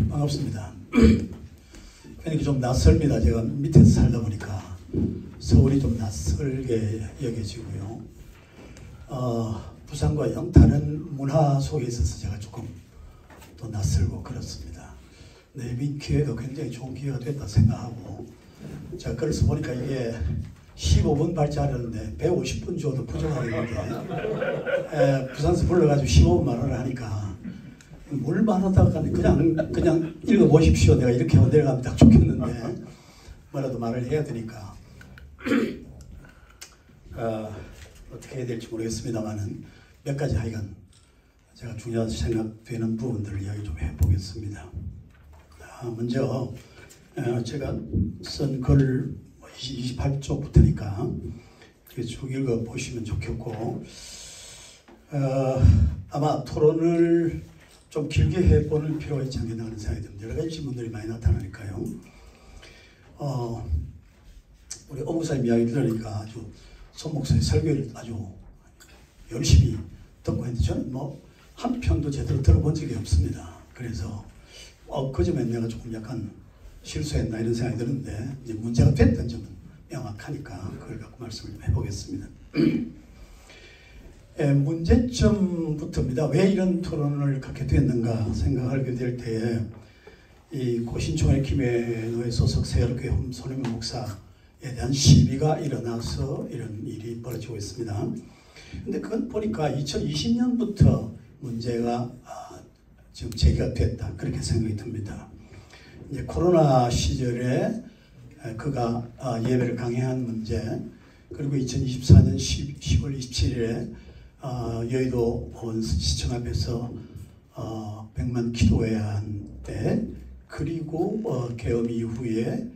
반갑습니다. 굉장히 좀 낯설입니다. 제가 밑에서 살다 보니까 서울이 좀 낯설게 여겨지고요. 부산과 영 다른 문화 속에 있어서 제가 조금 또 낯설고 그렇습니다. 내빈 기회가 굉장히 좋은 기회가 됐다 생각하고, 제가 그래서 보니까 이게 15분 발자하려는데 150분 줘도 부족하겠는데 부산에서 불러가지고 15분 말을 하니까 뭘 말하다가 그냥 읽어보십시오. 내가 이렇게 하고 내려가면 딱 좋겠는데 뭐라도 말을 해야 되니까 어떻게 해야 될지 모르겠습니다만은 몇 가지 하여간 제가 중요하다 생각되는 부분들을 이야기 좀 해보겠습니다. 먼저 제가 쓴 글 28쪽부터니까 쭉 읽어보시면 좋겠고, 아마 토론을 좀 길게 해보는 필요가 있지 않겠나 하는 생각이 듭니다. 여러 가지 질문들이 많이 나타나니까요. 우리 오 목사님 이야기 들으니까 아주 손 목사님 설교를 아주 열심히 듣고 있는데 저는 한 편도 제대로 들어본 적이 없습니다. 그래서 그 점에 내가 조금 약간 실수했나 이런 생각이 드는데, 이제 문제가 됐던 점은 명확하니까 그걸 갖고 말씀을 좀 해보겠습니다. 문제점부터입니다. 왜 이런 토론을 갖게 됐는가 생각하게 될 때에 이 고신총회 김해노회 소속 세월교회 손혜명 목사에 대한 시비가 일어나서 이런 일이 벌어지고 있습니다. 근데 그건 보니까 2020년부터 문제가 지금 제기가 됐다, 그렇게 생각이 듭니다. 이제 코로나 시절에 그가 예배를 강행한 문제, 그리고 2024년 10월 27일에 여의도 시청 앞에서 100만 기도해야 한 때, 그리고 계엄 이후에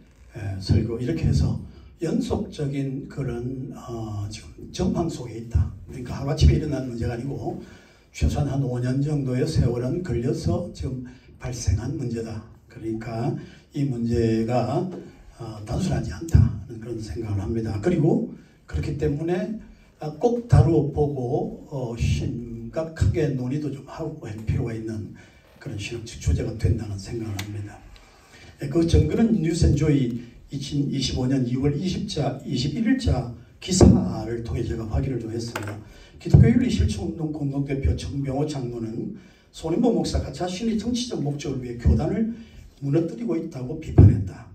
설교, 이렇게 해서 연속적인 그런 지금 정황 속에 있다. 그러니까 하루아침에 일어난 문제가 아니고 최소한 한 5년 정도의 세월은 걸려서 지금 발생한 문제다. 그러니까 이 문제가 단순하지 않다는 그런 생각을 합니다. 그리고 그렇기 때문에 꼭 다루어보고 심각하게 논의도 좀 하고 할 필요가 있는 그런 신학적 주제가 된다는 생각을 합니다. 그 증거는 뉴스앤조이 2025년 2월 21일자 기사를 통해 제가 확인을 좀 했습니다. 기독교윤리 실천운동 공동대표 정병호 장로는 손혜명 목사가 자신의 정치적 목적을 위해 교단을 무너뜨리고 있다고 비판했다.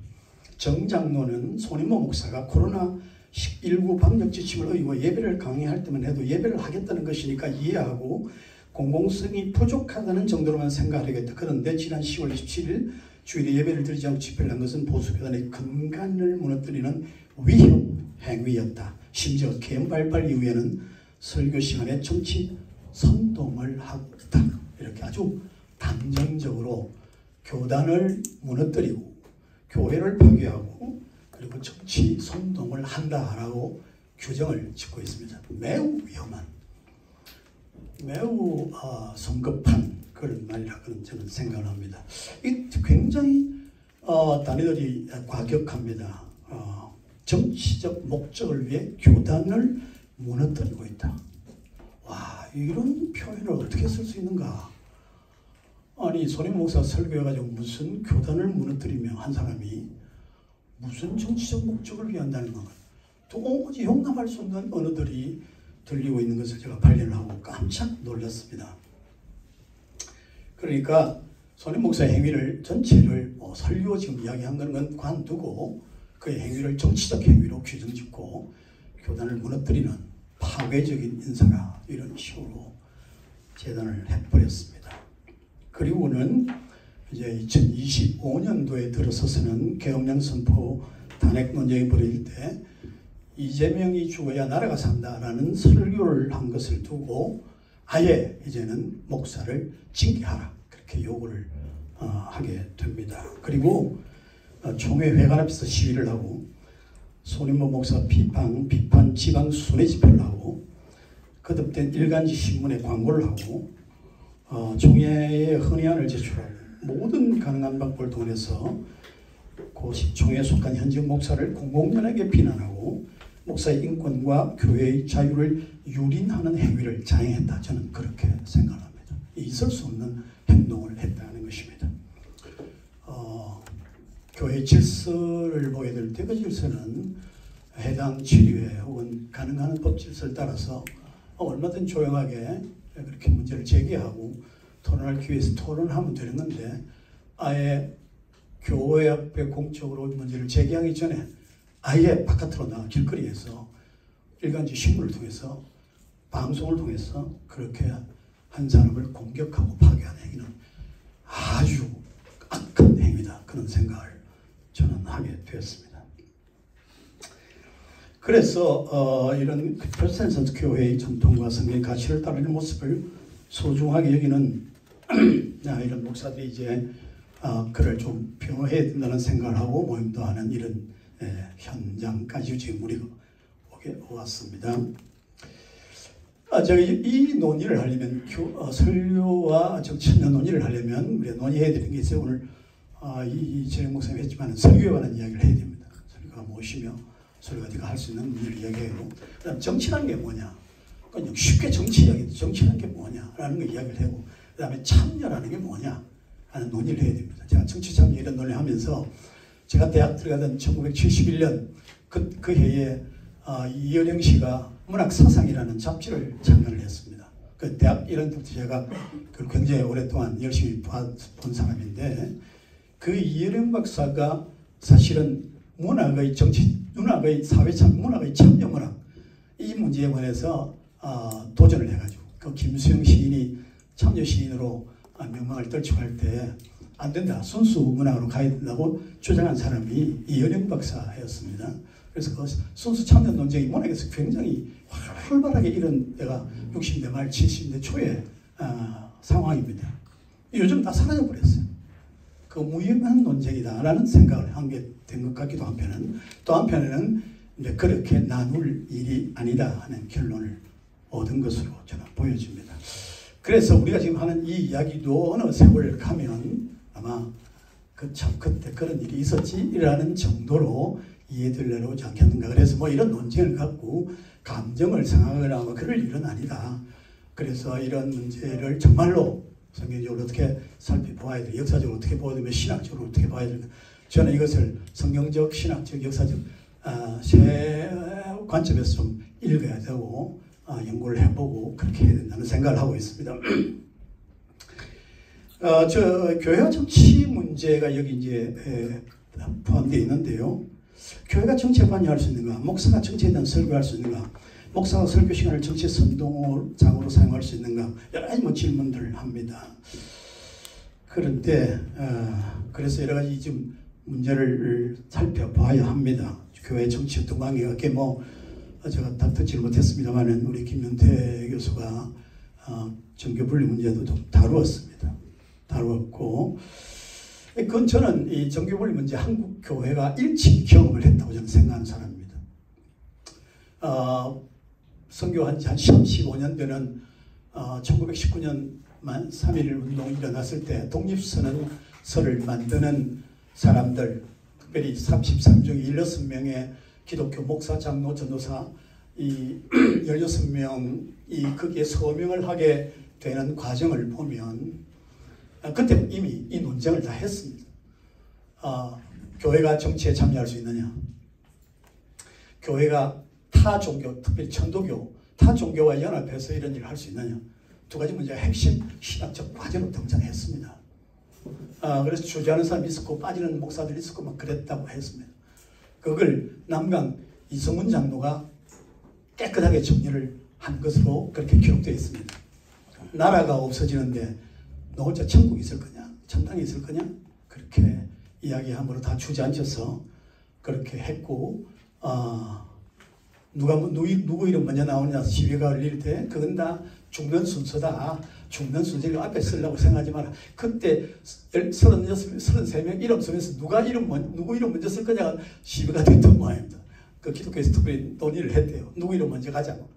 정 장로는 손혜명 목사가 코로나19 방역 지침을 어기고 예배를 강행할 때만 해도 예배를 하겠다는 것이니까 이해하고 공공성이 부족하다는 정도로만 생각하겠다. 그런데 지난 10월 27일 주일에 예배를 드리지 않고 집회를 한 것은 보수교단의 근간을 무너뜨리는 위험 행위였다. 심지어 계엄 발발 이후에는 설교 시간에 정치 선동을 하고 있다. 이렇게 아주 단정적으로 교단을 무너뜨리고 교회를 파괴하고 그리고 정치 선동을 한다라고 규정을 짓고 있습니다. 매우 위험한, 매우 성급한 그런 말이라고 저는 생각을 합니다. 이 굉장히 단위들이 과격합니다. 정치적 목적을 위해 교단을 무너뜨리고 있다. 와, 이런 표현을 어떻게 쓸 수 있는가? 아니, 손혜명 목사 설교해가지고 무슨 교단을 무너뜨리며 한 사람이 무슨 정치적 목적을 위한다는 건가? 도무지 용납할 수 없는 언어들이 들리고 있는 것을 제가 발견하고 깜짝 놀랐습니다. 그러니까 손혜명 목사의 행위를 전체를 설교 지금 이야기한 건 관두고 그의 행위를 정치적 행위로 규정짓고 교단을 무너뜨리는 파괴적인 인사라, 이런 식으로 재단을 해버렸습니다. 그리고는 이제 2025년도에 들어서서는 계엄령 선포 탄핵 논쟁이 벌어질 때 이재명이 죽어야 나라가 산다라는 설교를 한 것을 두고 아예 이제는 목사를 징계하라, 그렇게 요구를 하게 됩니다. 그리고 총회 회관 앞에서 시위를 하고 손혜명 목사 비판 지방 순회 집회를 하고 거듭된 일간지 신문에 광고를 하고 총회에 헌의안을 제출하고 모든 가능한 방법을 통해서 총회에 속한 현직 목사를 공공연하게 비난하고 목사의 인권과 교회의 자유를 유린하는 행위를 자행했다. 저는 그렇게 생각합니다. 있을 수 없는 행동을 했다는 것입니다. 교회 질서를 보게 될 때 그 질서는 해당 지류회 혹은 가능한 법 질서를 따라서 얼마든 조용하게 그렇게 문제를 제기하고 토론할 기회에서 토론하면 되는 건데, 아예 교회 앞에 공적으로 문제를 제기하기 전에 아예 바깥으로 나가 길거리에서 일간지 신문을 통해서 방송을 통해서 그렇게 한 사람을 공격하고 파괴하는 행위는 아주 악한 행위다, 그런 생각을 저는 하게 되었습니다. 그래서 이런 프로테스탄트 교회의 전통과 성경의 가치를 따르는 모습을 소중하게 여기는 이런 목사들이 이제 그를 좀 변호해야 된다는 생각을 하고 모임도 하는 이런 현장까지 지금 우리가 오게 왔습니다. 이 논의를 하려면 설교와 정치적 논의를 하려면 우리가 논의해야 되는 게 있어요. 오늘 이 재영 목사님 했지만 설교에 관한 이야기를 해야 됩니다. 설교가 무엇이며 설교가 네가 할 수 있는 문제를 이야기하고, 그다음 정치라는 게 뭐냐, 그냥 쉽게 정치 이야기, 정치라는 게 뭐냐라는 거 이야기를 하고, 그다음에 참여라는 게 뭐냐 하는 논의를 해야 됩니다. 제가 정치 참여 이런 논의를 하면서 제가 대학 들어가던 1971년 그 해에 이여령 씨가 문학사상이라는 잡지를 창간을 했습니다. 그 대학 이런 때부터 제가 굉장히 오랫동안 열심히 본 사람인데, 그 이여령 박사가 사실은 문학의 정치, 문학의 사회참, 문학의 참여 문학 이 문제에 관해서 도전을 해가지고 그 김수영 시인이 참여 시인으로 명망을 떨치고 할 때 안 된다, 순수 문학으로 가야 된다고 주장한 사람이 이여령 박사였습니다. 그래서 그 순수 참여 논쟁이 문학에서 굉장히 활발하게 이런 때가 60대 말 70대 초의 상황입니다. 요즘 다 사라져 버렸어요. 그 무의미한 논쟁이다라는 생각을 한 게 된 것 같기도 한편은, 또 한편에는 이제 그렇게 나눌 일이 아니다 하는 결론을 얻은 것으로 저는 보여집니다. 그래서 우리가 지금 하는 이 이야기도 어느 세월 가면 아마 그때 그런 일이 있었지라는 정도로 이해되려고 하지 않겠는가. 그래서 뭐 이런 논쟁을 갖고 감정을 상하거나 뭐 그럴 일은 아니다. 그래서 이런 문제를 정말로 성경적으로 어떻게 살펴보아야 돼, 역사적으로 어떻게 보아야 되며 신학적으로 어떻게 봐야 될까. 저는 이것을 성경적, 신학적, 역사적 세 관점에서 좀 읽어야 되고 연구를 해보고 그렇게 해야 된다는 생각을 하고 있습니다. 교회와 정치 문제가 여기 이제 포함되어 있는데요. 교회가 정치에 관여할 수 있는가? 목사가 정치에 대한 설교할 수 있는가? 목사가 설교 시간을 정치 선동장으로 사용할 수 있는가? 여러 가지 질문들을 합니다. 그런데 그래서 여러 가지 좀 문제를 살펴봐야 합니다. 교회 정치 도망이 어떻게 제가 다 듣지를 못했습니다만은 우리 김윤태 교수가 정교 분리 문제도 좀 다루었고, 그건 저는 이 정교 분리 문제 한국 교회가 일찍 경험을 했다고 저는 생각하는 사람입니다. 선교한 지 한 15년 되는 1919년 만 3.1 운동이 일어났을 때 독립선언서를 만드는 사람들, 특별히 33 중에 16명의 기독교 목사, 장로, 전도사 이 16명이 거기에 서명을 하게 되는 과정을 보면 그때 이미 이 논쟁을 다 했습니다. 교회가 정치에 참여할 수 있느냐, 교회가 타 종교, 특별히 천도교, 타 종교와 연합해서 이런 일을 할 수 있느냐, 두 가지 문제가 핵심 신학적 과제로 등장했습니다. 그래서 주저하는 사람이 있었고 빠지는 목사들이 있었고 막 그랬다고 했습니다. 그걸 남강 이성훈 장로가 깨끗하게 정리를 한 것으로 그렇게 기록되어 있습니다. 나라가 없어지는데 너 혼자 천국이 있을 거냐, 천당이 있을 거냐, 그렇게 이야기함으로 다 주저앉혀서 그렇게 했고, 누구 이름 먼저 나오느냐 시비가 흘릴 때 그건 다 죽는 순서다. 죽는 순서를 앞에 쓰려고 생각하지 마라. 그때 33명 이름 쓰면서 누구 이름 먼저 쓸 거냐가 시비가 됐던 모양입니다. 그 기독교에서 특별히 논의를 했대요. 누구 이름 먼저 가자고.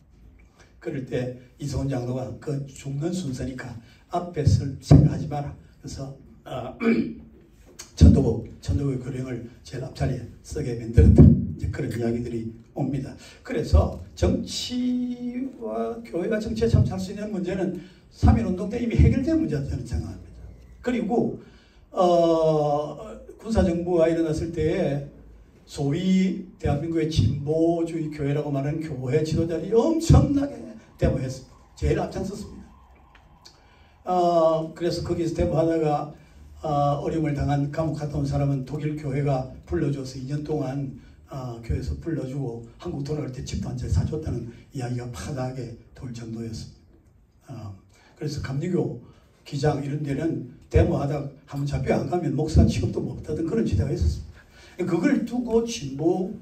그럴 때 이성훈 장로가 그 죽는 순서니까 앞에 쓸 생각하지 마라. 그래서 천도국 교령을 제일 앞자리에 쓰게 만들었다. 이제 그런 이야기들이 옵니다. 그래서 정치와 교회가 정치에 참여할 수 있는 문제는 3.1운동 때 이미 해결된 문제다 저는 생각합니다. 그리고 군사정부가 일어났을 때에 소위 대한민국의 진보주의 교회라고 말하는 교회 지도자들이 엄청나게 데모했습니다. 제일 앞장섰습니다. 그래서 거기서 데모하다가 어려움을 당한 감옥 갔다 온 사람은 독일 교회가 불러줘서 2년 동안 교회에서 불러주고 한국 돌아갈 때 집도 한 채 사줬다는 이야기가 파다하게 돌 정도였습니다. 그래서 감리교 기장 이런 데는 데모하다 한번 잡혀 안 가면 목사 취급도 못하던 그런 시대가 있었습니다. 그걸 두고 진보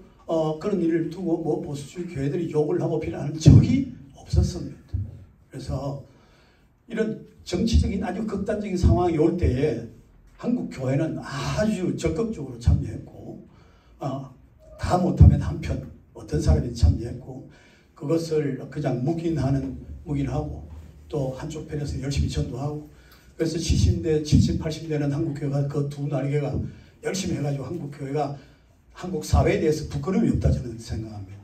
그런 일을 두고 뭐 보수주의 교회들이 욕을 하고 비난하는 적이 없었습니다. 그래서 이런 정치적인 아주 극단적인 상황이 올 때에 한국 교회는 아주 적극적으로 참여했고 다 못하면 한편 어떤 사람이 참여했고 그것을 그냥 묵인하고 또 한쪽 편에서 열심히 전도하고 그래서 70대, 70, 80대는 한국교회가 그 두 날개가 열심히 해가지고 한국교회가 한국 사회에 대해서 부끄러움이 없다 저는 생각합니다.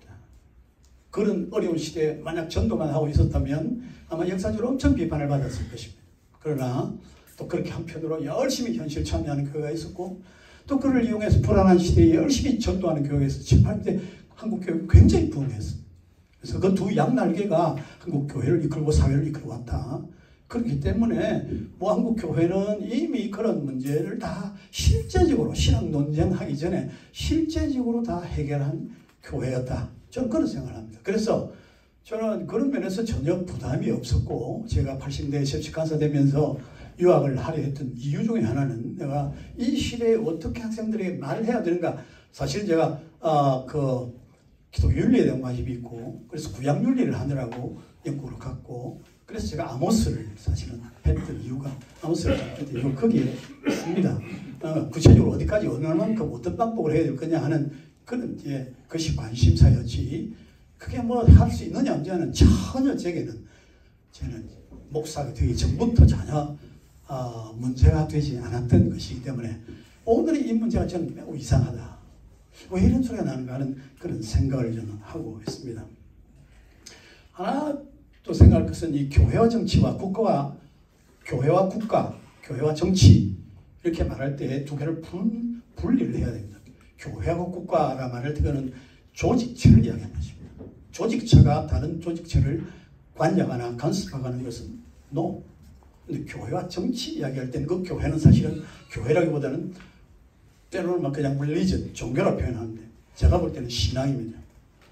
그런 어려운 시대에 만약 전도만 하고 있었다면 아마 역사적으로 엄청 비판을 받았을 것입니다. 그러나 또 그렇게 한편으로 열심히 현실 참여하는 교회가 있었고 또 그를 이용해서 불안한 시대에 열심히 전도하는 교회가 있었고 7, 80대 한국교회가 굉장히 부흥했습니다. 그래서 그 두 양날개가 한국교회를 이끌고 사회를 이끌고 왔다. 그렇기 때문에 뭐 한국교회는 이미 그런 문제를 다 실제적으로 신학 논쟁하기 전에 실제적으로 다 해결한 교회였다. 저는 그런 생각을 합니다. 그래서 저는 그런 면에서 전혀 부담이 없었고 제가 80년대에 sepsik간사 되면서 유학을 하려 했던 이유 중에 하나는 내가 이 시대에 어떻게 학생들에게 말을 해야 되는가. 사실 제가 그 기독교 윤리에 대한 관심이 있고 그래서 구약 윤리를 하느라고 영국으로 갔고 그래서 제가 아모스를 사실은 했던 이유가 아모스를 했던 이유가 거기에 있습니다. 구체적으로 어디까지 얼마만큼 어떤 방법을 해야 될 거냐 하는 그런 이제 그것이 관심사였지 그게 뭐 할 수 있느냐 없느냐는 전혀 저는 목사가 되기 전부터 전혀 문제가 되지 않았던 것이기 때문에 오늘의 이 문제가 저는 매우 이상하다. 왜 이런 소리가 나는가 하는 그런 생각을 저는 하고 있습니다. 하나 또 생각할 것은 이 교회와 정치와 국가와 교회와 국가, 교회와 정치 이렇게 말할 때 두 개를 분리를 해야 됩니다. 교회하고 국가라 말할 때 그는 조직체를 이야기하는 것입니다. 조직체가 다른 조직체를 관장하거나 간섭하는 것은 no. 근데 교회와 정치 이야기할 때는 그 교회는 사실은 교회라기보다는 때로는 막 그냥 religion, 종교라 표현하는데 제가 볼 때는 신앙입니다.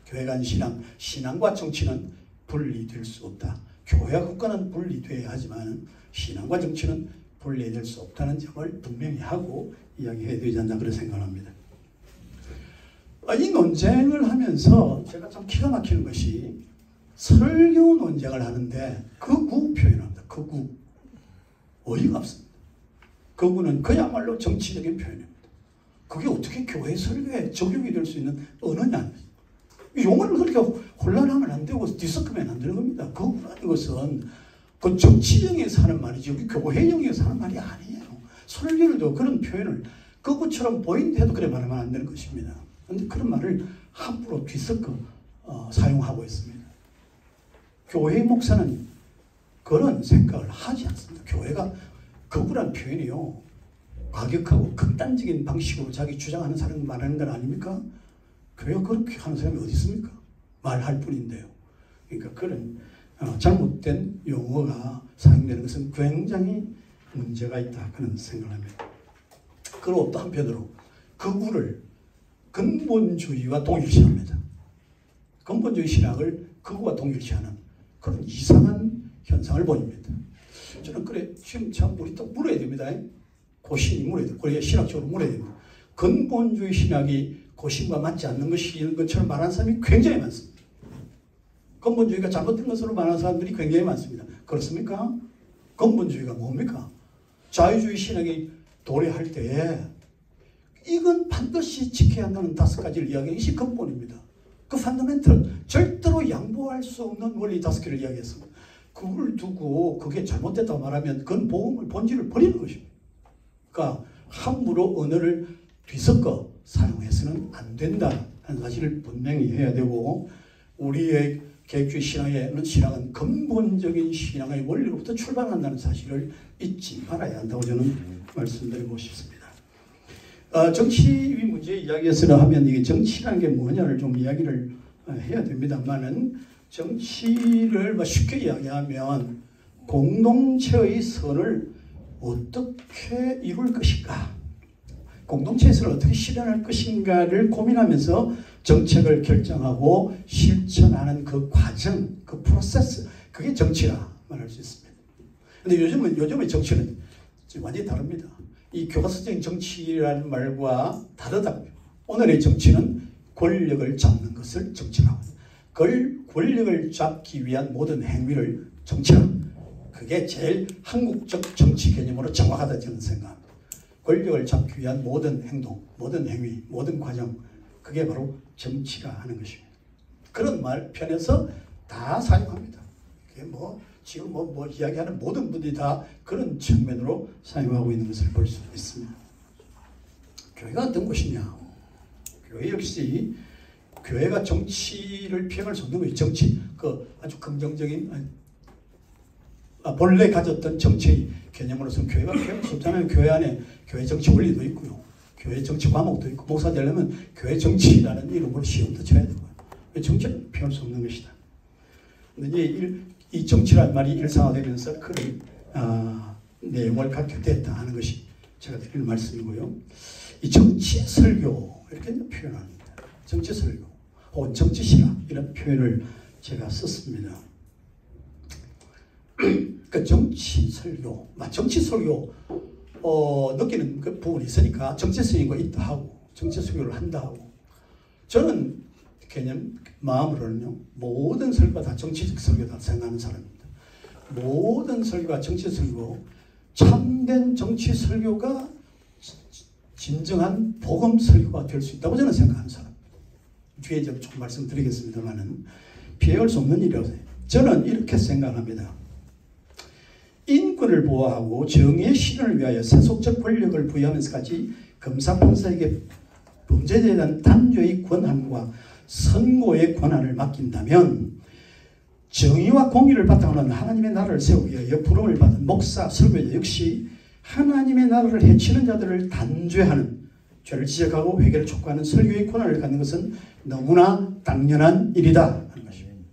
교회가 아닌 신앙, 신앙과 정치는 분리될 수 없다. 교회와 국가는 분리돼야 하지만 신앙과 정치는 분리될 수 없다는 점을 분명히 하고 이야기해야 되지 않나 그런 생각을 합니다. 이 논쟁을 하면서 제가 참 기가 막히는 것이 설교 논쟁을 하는데 극우 표현합니다. 극우. 어이가 없습니다. 극우는 그야말로 정치적인 표현입니다. 그게 어떻게 교회 설교에 적용이 될 수 있는 언어냐. 용어를 그렇게 혼란하면 안 되고 뒤섞으면 안 되는 겁니다. 극우라는 것은 그 정치 영역에서 하는 말이지 교회 영역에서 하는 말이 아니에요. 설교를도 그런 표현을 극우처럼 보인데도 그래 말하면 안 되는 것입니다. 그런데 그런 말을 함부로 뒤섞어 사용하고 있습니다. 교회 목사는 그런 생각을 하지 않습니다. 교회가 극우란 표현이요. 과격하고 극단적인 방식으로 자기 주장하는 사람을 말하는 건 아닙니까? 교회가 그렇게 하는 사람이 어디 있습니까? 말할 뿐인데요. 그러니까 그런 잘못된 용어가 사용되는 것은 굉장히 문제가 있다. 그런 생각을 합니다. 그리고 또 한편으로 극우를 근본주의와 동일시합니다. 근본주의 신학을 극우와 동일시하는 그런 이상한 현상을 보입니다. 저는 그래 지금 참 우리 또 물어야 됩니다. 고신이 물어야 돼요. 그래 신학적으로 물어야 됩니다. 근본주의 신학이 고신과 맞지 않는 것이 것처럼 말하는 사람이 굉장히 많습니다. 근본주의가 잘못된 것으로 말하는 사람들이 굉장히 많습니다. 그렇습니까? 근본주의가 뭡니까? 자유주의 신학이 도래할 때에 이건 반드시 지켜야 한다는 5가지를 이야기하는 것이 근본입니다. 그 판더멘털, 절대로 양보할 수 없는 원리 5개를 이야기했습니다. 그걸 두고 그게 잘못됐다고 말하면 그건 본질을 버리는 것입니다. 그러니까 함부로 언어를 뒤섞어 사용해서는 안 된다는 하는 사실을 분명히 해야 되고, 우리의 개혁주의 신앙은 근본적인 신앙의 원리로부터 출발한다는 사실을 잊지 말아야 한다고 저는 말씀드리고 싶습니다. 정치 문제 이야기에서 하면 이게 정치라는 게 뭐냐를 좀 이야기를 해야 됩니다만은, 정치를 쉽게 이야기하면 공동체의 선을 어떻게 이룰 것인가, 공동체의 선을 어떻게 실현할 것인가를 고민하면서 정책을 결정하고 실천하는 그 과정, 그 프로세스, 그게 정치라 말할 수 있습니다. 근데 요즘의 정치는 완전히 다릅니다. 이 교과서적인 정치라는 말과 다르다고요. 오늘의 정치는 권력을 잡는 것을 정치라고 합니다. 권력을 잡기 위한 모든 행위를 정치라. 그게 제일 한국적 정치 개념으로 정확하다 저는 생각합니다. 권력을 잡기 위한 모든 행동, 모든 행위, 모든 과정, 그게 바로 정치라 하는 것입니다. 그런 말 편에서 다 사용합니다. 그게 지금 이야기하는 모든 분들이 다 그런 측면으로 사용하고 있는 것을 볼 수 있습니다. 교회가 어떤 곳이냐? 교회 역시 교회가 정치를 피해갈 수 없는 거예요. 정치, 아주 긍정적인, 본래 가졌던 정치의 개념으로서는 교회가 피해갈 수 없잖아요. 교회 안에 교회 정치 원리도 있고요. 교회 정치 과목도 있고, 목사 되려면 교회 정치라는 이름으로 시험도 쳐야 되고요. 정치는 피할 수 없는 것이다. 근데 이제 이 정치라는 말이 일상화되면서 그런 내용을 갖게 됐다 하는 것이 제가 드리는 말씀이고요. 이 정치 설교 이렇게 표현합니다. 정치 설교 혹은 정치 신학 이런 표현을 제가 썼습니다. 그 정치 설교, 정치 설교 느끼는 그 부분이 있으니까 정치 선생님과 있다 하고 정치 설교를 한다 하고, 저는 마음으로는요, 모든 설교가 다 정치적 설교다 생각하는 사람입니다. 모든 설교가 정치 설교, 참된 정치 설교가 진정한 복음 설교가 될 수 있다고 저는 생각하는 사람입니다. 뒤에 좀 말씀드리겠습니다만은 피해갈 수 없는 일이라고 생각해요. 저는 이렇게 생각합니다. 인권을 보호하고 정의의 실현을 위하여 세속적 권력을 부여하면서까지 검사 판사에게 범죄에 대한 단죄의 권한과 선고의 권한을 맡긴다면, 정의와 공의를 바탕으로 하는 하나님의 나라를 세우기 위하여 부름을 받은 목사, 설교자 역시 하나님의 나라를 해치는 자들을 단죄하는, 죄를 지적하고 회개를 촉구하는 설교의 권한을 갖는 것은 너무나 당연한 일이다 하는 것입니다.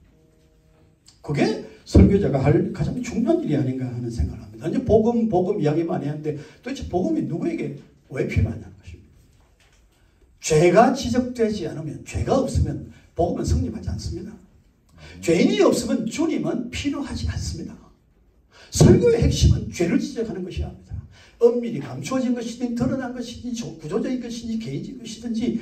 그게 설교자가 할 가장 중요한 일이 아닌가 하는 생각을 합니다. 이제 복음 이야기 많이 하는데 도대체 복음이 누구에게 왜 필요하냐는 것입니다. 죄가 지적되지 않으면, 죄가 없으면 복음은 성립하지 않습니다. 죄인이 없으면 주님은 필요하지 않습니다. 설교의 핵심은 죄를 지적하는 것이야 합니다. 엄밀히 감추어진 것이든 드러난 것이든지 구조적인 것이든지 개인적인 것이든지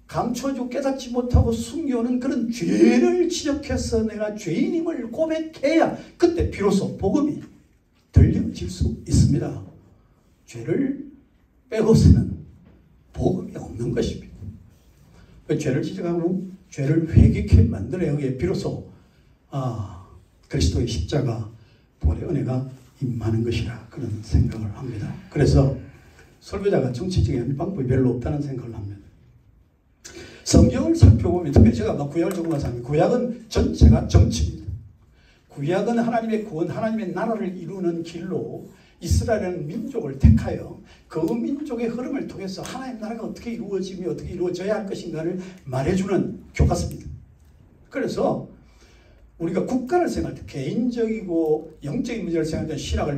감춰주고 깨닫지 못하고 숨겨오는 그런 죄를 지적해서 내가 죄인임을 고백해야 그때 비로소 복음이 들려질 수 있습니다. 죄를 빼고서는 복음이 없는 것입니다. 죄를 지적하고 죄를 회개케 만들어야 여기에 비로소 그리스도의 십자가 보혈의 은혜가 임하는 것이라 그런 생각을 합니다. 그래서 설교자가 정치적인 방법이 별로 없다는 생각을 합니다. 성경을 살펴보면, 특히 제가 구약을 조금만 삽니다. 구약은 전체가 정치입니다. 구약은 하나님의 구원, 하나님의 나라를 이루는 길로 이스라엘이라는 민족을 택하여 그 민족의 흐름을 통해서 하나님의 나라가 어떻게 이루어지며 어떻게 이루어져야 할 것인가를 말해주는 교과서입니다. 그래서 우리가 국가를 생각할 때 개인적이고 영적인 문제를 생각할 때 신약을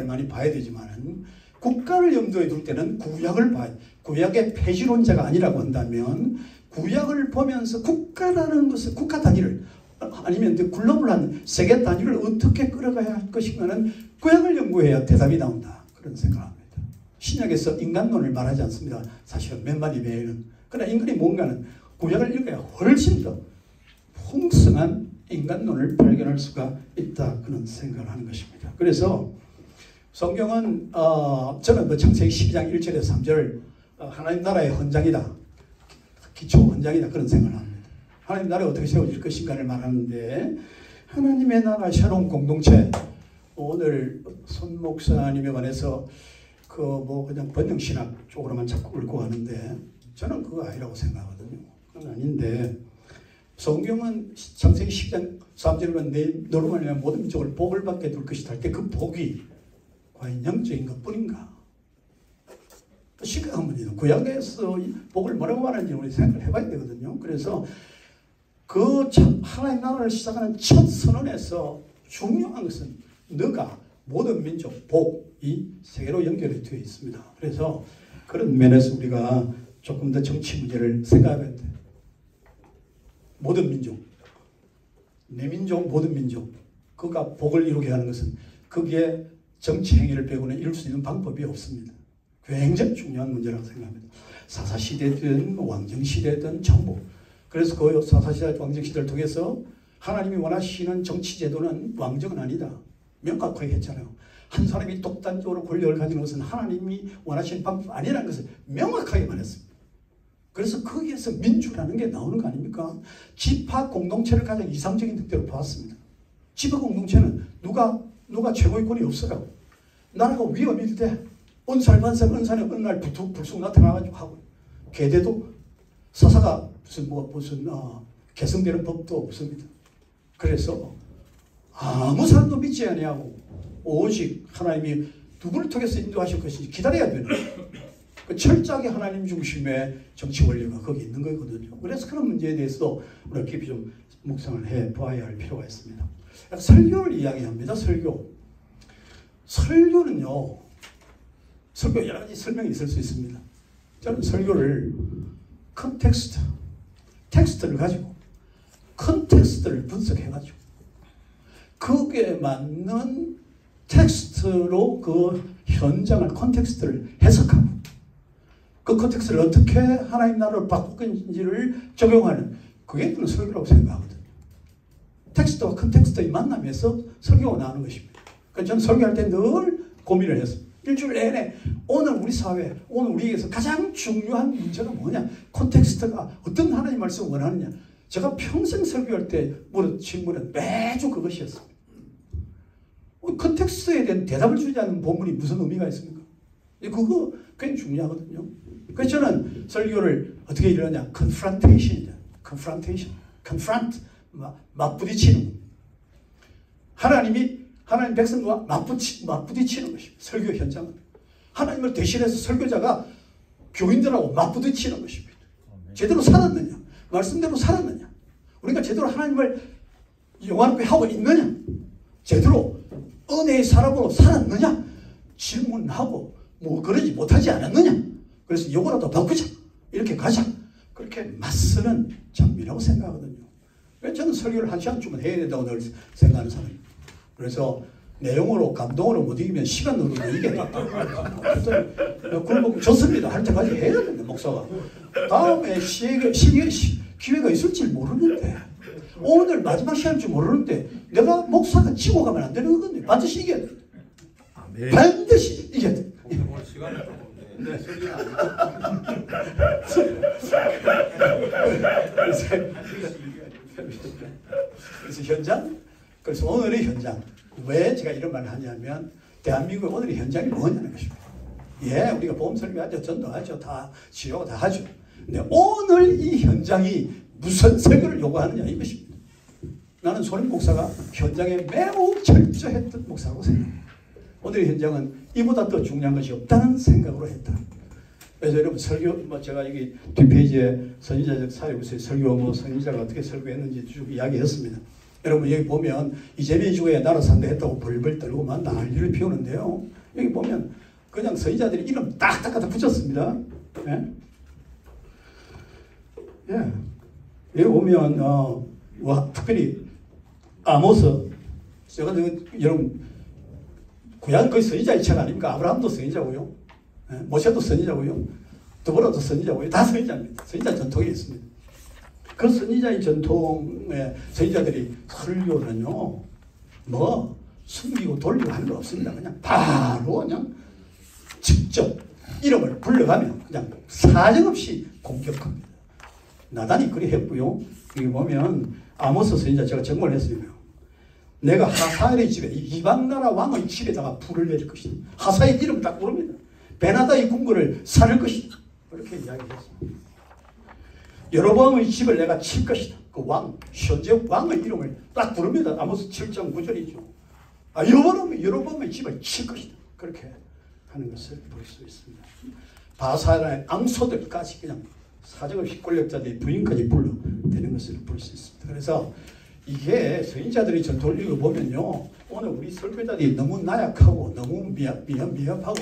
많이 봐야 되지만, 국가를 염두에 둘 때는 구약을 봐야 돼요. 구약의 폐지론자가 아니라고 한다면 구약을 보면서 국가라는 것을, 국가 단위를 아니면 글로벌한 세계 단위를 어떻게 끌어가야 할 것인가는 구약을 연구해야 대답이 나온다, 그런 생각을 합니다. 신약에서 인간론을 말하지 않습니다. 사실은 몇 마디 외에는. 그러나 인간이 뭔가는 구약을 읽어야 훨씬 더 풍성한 인간론을 발견할 수가 있다, 그런 생각을 하는 것입니다. 그래서 성경은 저는 창세기 12장 1절에서 3절 하나님 나라의 헌장이다, 기초 헌장이다, 그런 생각을 합니다. 하나님 나라가 어떻게 세워질 것인가를 말하는데, 하나님의 나라 새로운 공동체, 오늘 손 목사님에 관해서 그냥 번영신학 쪽으로만 자꾸 읊고 가는데 저는 그거 아니라고 생각하거든요. 아닌데 성경은 창세기 10장 3절에 너로 말미암아 모든 민족을 복을 받게 둘 것이다 할 때 그 복이 과연 영적인 것뿐인가? 심각한 구약에서 복을 뭐라고 말하는지 우리 생각을 해봐야 되거든요. 그래서 그 하나님 나라를 시작하는 첫 선언에서 중요한 것은 너가 모든 민족 복이 세계로 연결이 되어 있습니다. 그래서 그런 면에서 우리가 조금 더 정치 문제를 생각해야 돼. 모든 민족, 내 민족, 모든 민족, 그가 복을 이루게 하는 것은 거기에 정치 행위를 배우는 이룰 수 있는 방법이 없습니다. 굉장히 중요한 문제라고 생각합니다. 사사시대든 왕정시대든 전부. 그래서 그 사사시대 왕정시대를 통해서 하나님이 원하시는 정치제도는 왕정은 아니다. 명확하게 했잖아요. 한 사람이 독단적으로 권력을 가지는 것은 하나님이 원하시는 방법이 아니라는 것을 명확하게 말했습니다. 그래서 거기에서 민주라는 게 나오는 거 아닙니까? 집합 공동체를 가장 이상적인 특대로 보았습니다. 집합 공동체는 누가 최고의 권이 없어가고 나라가 위험일 때 은살반살 은산에 어느 날 불쑥 나타나가지고 하고 계대도 서사가 무슨 개성되는 법도 없습니다. 그래서 아무 사람도 믿지 아니하고 오직 하나님이 누구를 통해서 인도하실 것인지 기다려야 되는 그 철저하게 하나님 중심의 정치 원리가 거기 있는 거거든요. 그래서 그런 문제에 대해서 우리가 깊이 좀 묵상을 해봐야 할 필요가 있습니다. 설교를 이야기합니다. 설교는요. 설교 여러 가지 설명이 있을 수 있습니다. 저는 설교를 텍스트를 가지고 컨텍스트를 분석해가지고 그게 맞는 텍스트로 그 현장을 컨텍스트를 해석하고 그 컨텍스트를 어떻게 하나님 나라를 바꾸는지를 적용하는 그게 저는 설교라고 생각하거든요. 텍스트와 컨텍스트의 만남에서 설교가 나오는 것입니다. 그래서 저는 설교할 때 늘 고민을 했습니다. 일주일 내내 오늘 우리 사회, 오늘 우리에게서 가장 중요한 문제가 뭐냐? 콘텍스트가 어떤 하나님 말씀을 원하느냐? 제가 평생 설교할 때 물은 질문은 매주 그것이었습니다. 콘텍스트에 대한 대답을 주지 않는 본문이 무슨 의미가 있습니까? 그거 굉장히 중요하거든요. 그래서 저는 설교를 어떻게 이러냐? confrontation이죠. confront, 맞부딪히는 겁니다. 하나님 백성과 맞부딪히는 것입니다. 설교 현장은. 하나님을 대신해서 설교자가 교인들하고 맞부딪히는 것입니다. 제대로 살았느냐? 말씀대로 살았느냐? 우리가 제대로 하나님을 영화롭게 하고 있느냐? 제대로 은혜의 사람으로 살았느냐? 질문하고 그러지 못하지 않았느냐? 그래서 요거라도 바꾸자. 이렇게 가자. 그렇게 맞서는 장비라고 생각하거든요. 그래서 저는 설교를 1시간쯤은 해야 된다고 늘 생각하는 사람입니다. 그래서 내용으로 감동으로 못 이기면 시간으로 이겨야 된다. 그리고 좋습니다. 할 때까지 해야 된다. 목사가. 다음에 기회가 있을지 모르는데 오늘 마지막 시간일 줄 모르는데 내가 목사가 지고 가면 안 되는 건데 반드시 이겨야 돼. 반드시 이겨야 돼. 오늘 시간이 조금 네, 소리가 그래서 현장? 그래서 오늘의 현장. 왜 제가 이런 말을 하냐면 대한민국의 오늘의 현장이 뭐냐는 것입니다. 예, 우리가 보험 설교하죠. 전도하죠. 다 치료하고 다 하죠. 근데 오늘 이 현장이 무슨 설교를 요구하느냐 이것입니다. 나는 손임 목사가 현장에 매우 철저했던 목사라고 생각합니다. 오늘의 현장은 이보다 더 중요한 것이 없다는 생각으로 했다. 그래서 여러분 설교 제가 여기 뒷페이지에 선지자적 사역에서의 설교 선지자가 어떻게 설교했는지 쭉 이야기했습니다. 여러분 여기 보면 이재명이 주에 나라 산다 했다고 벌벌 떨고 막 난리를 피우는데요. 여기 보면 그냥 선지자들이 이름 딱딱 갖다 붙였습니다. 예? 예. 여기 보면 특별히 아모스 제가 여러분 구약 거의 선지자의 책 아닙니까? 아브라함도 선지자고요. 예? 모세도 선지자고요. 드보라도 선지자고요. 다 선지자입니다. 선지자 전통이 있습니다. 그 선지자의 전통의 선지자들이 설교는요, 숨기고 돌리고 하는 거 없습니다. 그냥 바로 그냥 직접 이름을 불러가면 그냥 사정없이 공격합니다. 나단이 그리 했고요. 여기 보면 아모스 선지자 제가 정말 했습니다. 내가 하사엘의 집에 이방나라 왕의 집에다가 불을 내릴 것이다. 하사의 이름을 딱 부릅니다. 베나다의 궁궐을 살릴 것이다. 그렇게 이야기했습니다. 여로보암의 집을 내가 칠 것이다. 그 왕, 현재 왕의 이름을 딱 부릅니다. 아모스 7장 9절이죠. 여로보암의 집을 칠 것이다. 그렇게 하는 것을 볼 수 있습니다. 바사라의 앙소들까지 그냥 사정을 휘권력자들이 부인까지 불러대는 것을 볼 수 있습니다. 그래서 이게 선지자들이 전도를 읽어보면요, 오늘 우리 설교자들이 너무 나약하고 너무 미흡하고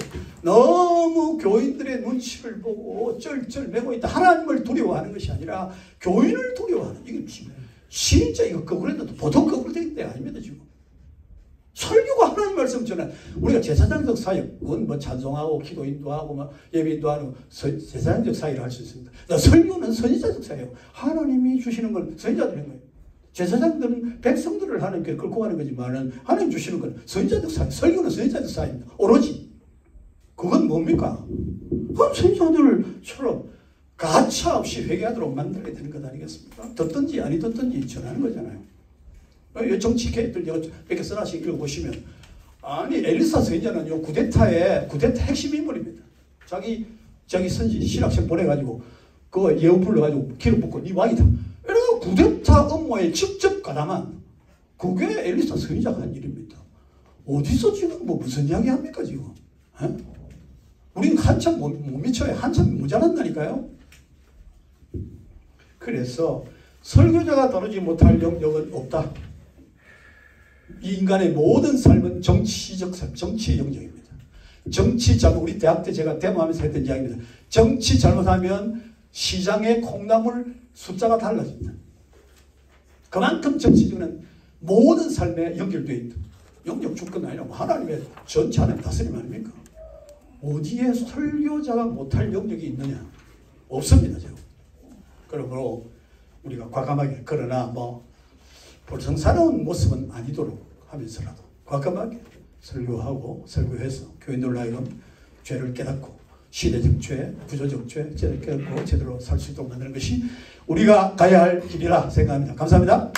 너무 교인들의 눈치를 보고 쩔쩔매고 있다. 하나님을 두려워하는 것이 아니라 교인을 두려워하는, 이게 진짜 이거 거꾸로 보통 거꾸로 된 게 아닙니다. 지금 설교가 하나님 말씀 전에 우리가 제사장적 사역, 그건 뭐 찬송하고 기도인도 하고 뭐 예배인도 하는 제사장적 사역을 할 수 있습니다. 설교는 선지자적 사역, 하나님이 주시는 건 선지자들인 거예요. 제사장들은 백성들을 하나님께 끌고 가는 거지만은 하나님 주시는 건 선지자적 사역, 설교는 선지자적 사역입니다. 오로지 그건 뭡니까? 그럼 선지자들처럼 가차 없이 회개하도록 만들어야 되는 것 아니겠습니까? 듣든지 아니 듣든지 전하는 거잖아요. 정치 개혁들 이렇게 써나씩 읽어보시면, 아니 엘리사 선지자는요 구데타 핵심 인물입니다. 자기 선지 신학생 보내가지고 그 예우 불러가지고 기록 붙고 네 왕이다. 이래서 구데타 업무에 직접 가담한 그게 엘리사 선지자가 한 일입니다. 어디서 지금 뭐 무슨 이야기 합니까 지금? 에? 우린 한참 못 미쳐요. 한참 모자란다니까요. 그래서 설교자가 다루지 못할 영역은 없다. 이 인간의 모든 삶은 정치적 삶, 정치의 영역입니다. 정치 잘못, 우리 대학 때 제가 데모하면서 했던 이야기입니다. 정치 잘못하면 시장의 콩나물 숫자가 달라집니다. 그만큼 정치적은 모든 삶에 연결되어 있다. 영역 주권 아니라 하나님의 전체 하나님 다스림 아닙니까? 어디에 설교자가 못할 영역이 있느냐? 없습니다. 제가. 그러므로 우리가 과감하게, 그러나 뭐 불성사로운 모습은 아니도록 하면서라도 과감하게 설교해서 교인들로 하여금 죄를 깨닫고 시대적 죄, 구조적 죄, 죄를 깨닫고 제대로 살 수 있도록 만드는 것이 우리가 가야 할 길이라 생각합니다. 감사합니다.